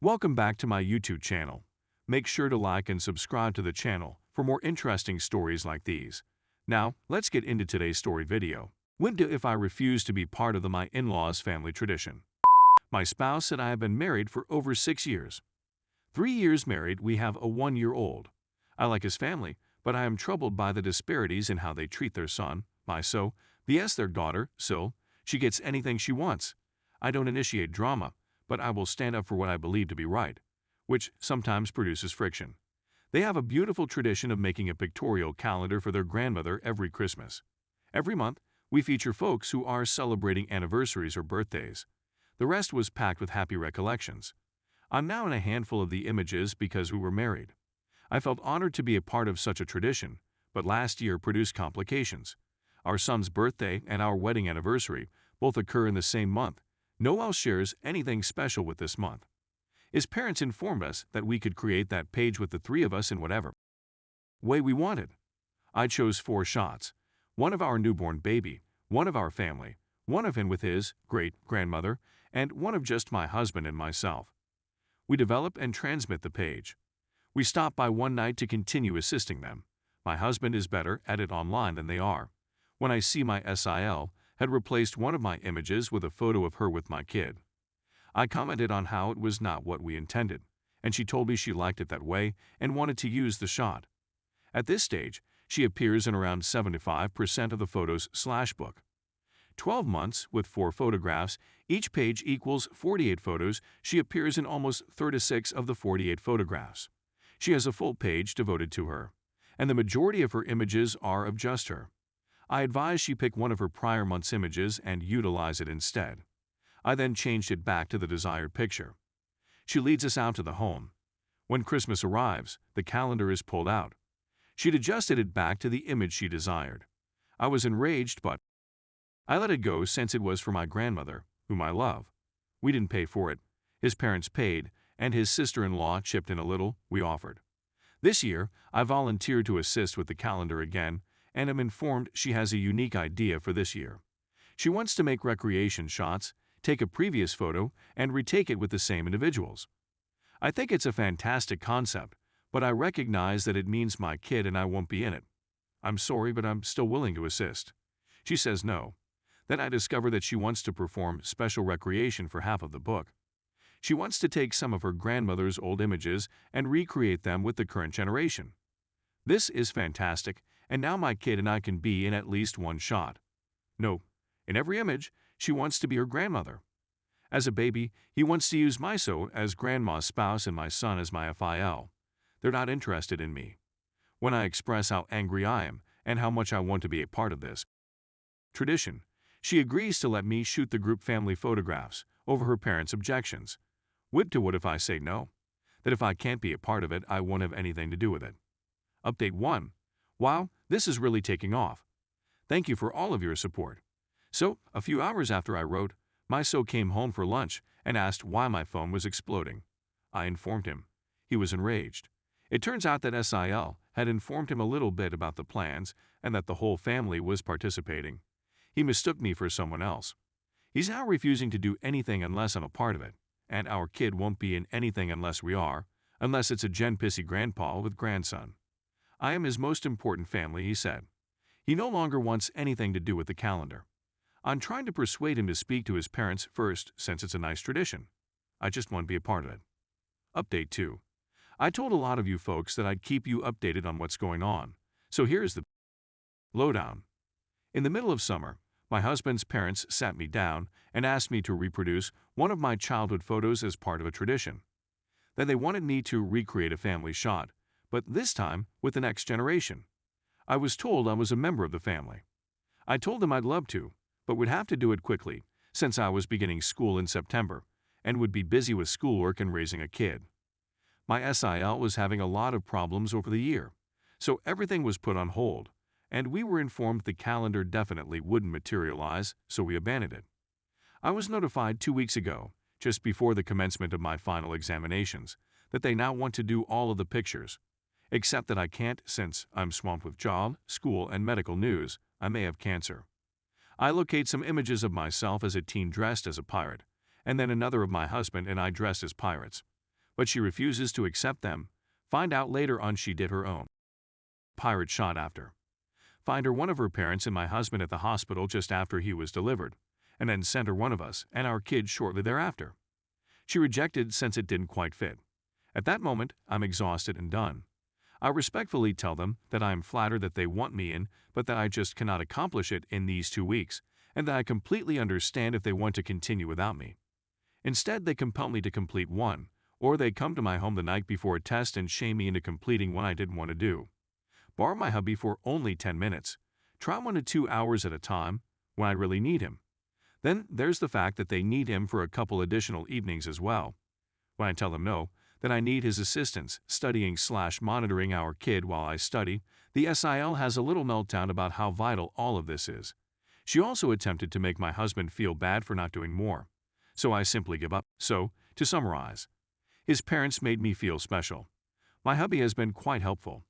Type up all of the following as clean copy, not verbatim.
Welcome back to my YouTube channel. Make sure to like and subscribe to the channel for more interesting stories like these. Now, let's get into today's story video. What do if I refuse to be part of my in-laws' family tradition? My spouse and I have been married for over 6 years. 3 years married, we have a 1-year-old. I like his family, but I am troubled by the disparities in how they treat their son, my so, vs their daughter, so. She gets anything she wants. I don't initiate drama, but I will stand up for what I believe to be right, which sometimes produces friction. They have a beautiful tradition of making a pictorial calendar for their grandmother every Christmas. Every month, we feature folks who are celebrating anniversaries or birthdays. The rest was packed with happy recollections. I'm now in a handful of the images because we were married. I felt honored to be a part of such a tradition, but last year produced complications. Our son's birthday and our wedding anniversary both occur in the same month. No one else shares anything special with this month. His parents informed us that we could create that page with the 3 of us in whatever way we wanted. I chose 4 shots: one of our newborn baby, one of our family, one of him with his great-grandmother, and one of just my husband and myself. We develop and transmit the page. We stop by one night to continue assisting them. My husband is better at it online than they are. When I see my SIL had replaced one of my images with a photo of her with my kid. I commented on how it was not what we intended, and she told me she liked it that way and wanted to use the shot. At this stage, she appears in around 75% of the photos /book. 12 months with 4 photographs, each page equals 48 photos. She appears in almost 36 of the 48 photographs. She has a full page devoted to her, and the majority of her images are of just her. I advise she pick one of her prior month's images and utilize it instead. I then changed it back to the desired picture. She leads us out to the home. When Christmas arrives, the calendar is pulled out. She'd adjusted it back to the image she desired. I was enraged, but I let it go since it was for my grandmother, whom I love. We didn't pay for it. His parents paid, and his sister-in-law chipped in a little. We offered. This year, I volunteered to assist with the calendar again, and am informed she has a unique idea for this year. She wants to make recreation shots, take a previous photo, and retake it with the same individuals. I think it's a fantastic concept, but I recognize that it means my kid and I won't be in it. I'm sorry, but I'm still willing to assist. She says no. Then I discover that she wants to perform special recreation for half of the book. She wants to take some of her grandmother's old images and recreate them with the current generation. This is fantastic, and now my kid and I can be in at least one shot. No, in every image, she wants to be her grandmother. As a baby, he wants to use my so as grandma's spouse and my son as my FIL. They're not interested in me. When I express how angry I am and how much I want to be a part of this tradition, she agrees to let me shoot the group family photographs over her parents' objections. What if I say no? That if I can't be a part of it, I won't have anything to do with it. Update 1. Wow, this is really taking off. Thank you for all of your support. So, a few hours after I wrote, my so came home for lunch and asked why my phone was exploding. I informed him. He was enraged. It turns out that SIL had informed him a little bit about the plans and that the whole family was participating. He mistook me for someone else. He's now refusing to do anything unless I'm a part of it, and our kid won't be in anything unless we are, unless it's a Gen Pissy grandpa with grandson. I am his most important family, he said. He no longer wants anything to do with the calendar. I'm trying to persuade him to speak to his parents first since it's a nice tradition. I just want to be a part of it. Update 2. I told a lot of you folks that I'd keep you updated on what's going on, so here's the lowdown. In the middle of summer, my husband's parents sat me down and asked me to reproduce one of my childhood photos as part of a tradition. Then they wanted me to recreate a family shot, but this time with the next generation. I was told I was a member of the family. I told them I'd love to, but would have to do it quickly since I was beginning school in September and would be busy with schoolwork and raising a kid. My SIL was having a lot of problems over the year, so everything was put on hold, and we were informed the calendar definitely wouldn't materialize, so we abandoned it. I was notified 2 weeks ago, just before the commencement of my final examinations, that they now want to do all of the pictures, except that I can't since I'm swamped with job, school, and medical news. I may have cancer. I locate some images of myself as a teen dressed as a pirate, and then another of my husband and I dressed as pirates. but she refuses to accept them. Find out later on she did her own pirate shot after. Find her one of her parents and my husband at the hospital just after he was delivered, and then send her one of us and our kids shortly thereafter. She rejected since it didn't quite fit. At that moment, I'm exhausted and done. I respectfully tell them that I am flattered that they want me in, but that I just cannot accomplish it in these 2 weeks, and that I completely understand if they want to continue without me. Instead, they compel me to complete one, or they come to my home the night before a test and shame me into completing one I didn't want to do. Borrow my hubby for only 10 minutes. Try 1 to 2 hours at a time when I really need him. Then there's the fact that they need him for a couple additional evenings as well. When I tell them no, that I need his assistance studying/monitoring our kid while I study, the SIL has a little meltdown about how vital all of this is. She also attempted to make my husband feel bad for not doing more. So I simply give up. So, to summarize, his parents made me feel special. My hubby has been quite helpful.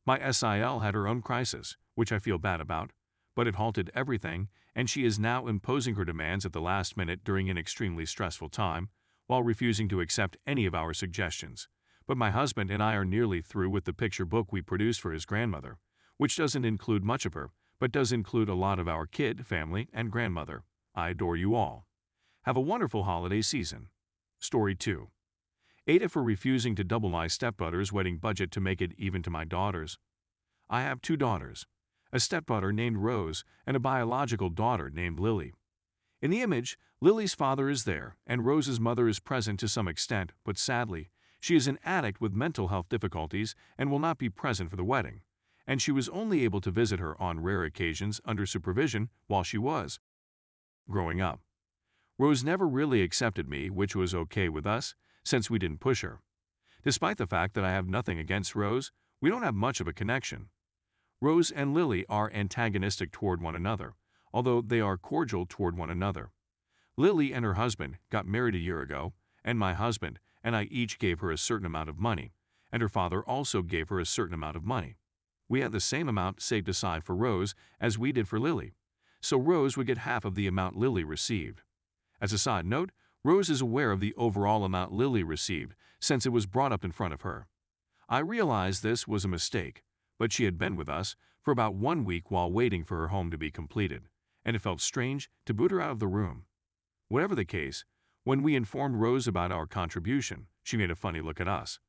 My SIL had her own crisis, which I feel bad about, but it halted everything, and she is now imposing her demands at the last minute during an extremely stressful time, while refusing to accept any of our suggestions. But my husband and I are nearly through with the picture book we produced for his grandmother, which doesn't include much of her, but does include a lot of our kid, family, and grandmother. I adore you all. Have a wonderful holiday season. Story 2. AITA for refusing to double my stepbrother's wedding budget to make it even to my daughters. I have 2 daughters, a stepdaughter named Rose and a biological daughter named Lily. In the image, Lily's father is there, and Rose's mother is present to some extent, but sadly, she is an addict with mental health difficulties and will not be present for the wedding, and she was only able to visit her on rare occasions under supervision while she was growing up. Rose never really accepted me, which was okay with us, since we didn't push her. Despite the fact that I have nothing against Rose, we don't have much of a connection. Rose and Lily are antagonistic toward one another, although they are cordial toward one another. Lily and her husband got married a year ago, and my husband and I each gave her a certain amount of money, and her father also gave her a certain amount of money. We had the same amount saved aside for Rose as we did for Lily, so Rose would get half of the amount Lily received. As a side note, Rose is aware of the overall amount Lily received since it was brought up in front of her. I realized this was a mistake, but she had been with us for about 1 week while waiting for her home to be completed, and it felt strange to boot her out of the room. Whatever the case, when we informed Rose about our contribution, she made a funny look at us.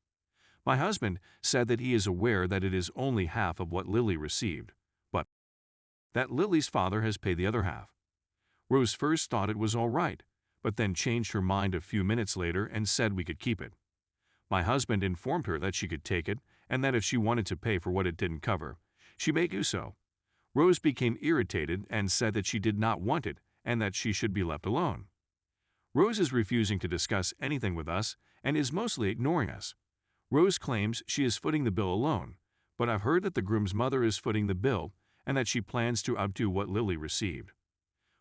My husband said that he is aware that it is only half of what Lily received, but that Lily's father has paid the other half. Rose first thought it was all right, but then changed her mind a few minutes later and said we could keep it. My husband informed her that she could take it and that if she wanted to pay for what it didn't cover, she may do so. Rose became irritated and said that she did not want it and that she should be left alone. Rose is refusing to discuss anything with us and is mostly ignoring us. Rose claims she is footing the bill alone, but I've heard that the groom's mother is footing the bill and that she plans to outdo what Lily received.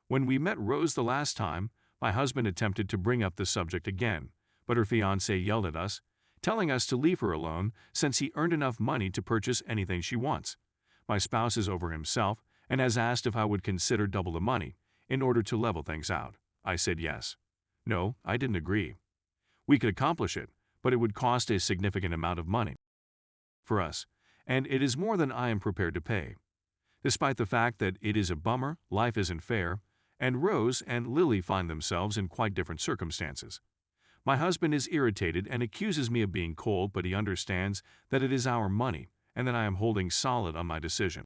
When we met Rose the last time, my husband attempted to bring up the subject again, but her fiancé yelled at us, telling us to leave her alone since he earned enough money to purchase anything she wants. My spouse is over himself and has asked if I would consider double the money in order to level things out. I said yes. No, I didn't agree. We could accomplish it, but it would cost a significant amount of money for us, and it is more than I am prepared to pay. Despite the fact that it is a bummer, life isn't fair, and Rose and Lily find themselves in quite different circumstances. My husband is irritated and accuses me of being cold, but he understands that it is our money and that I am holding solid on my decision.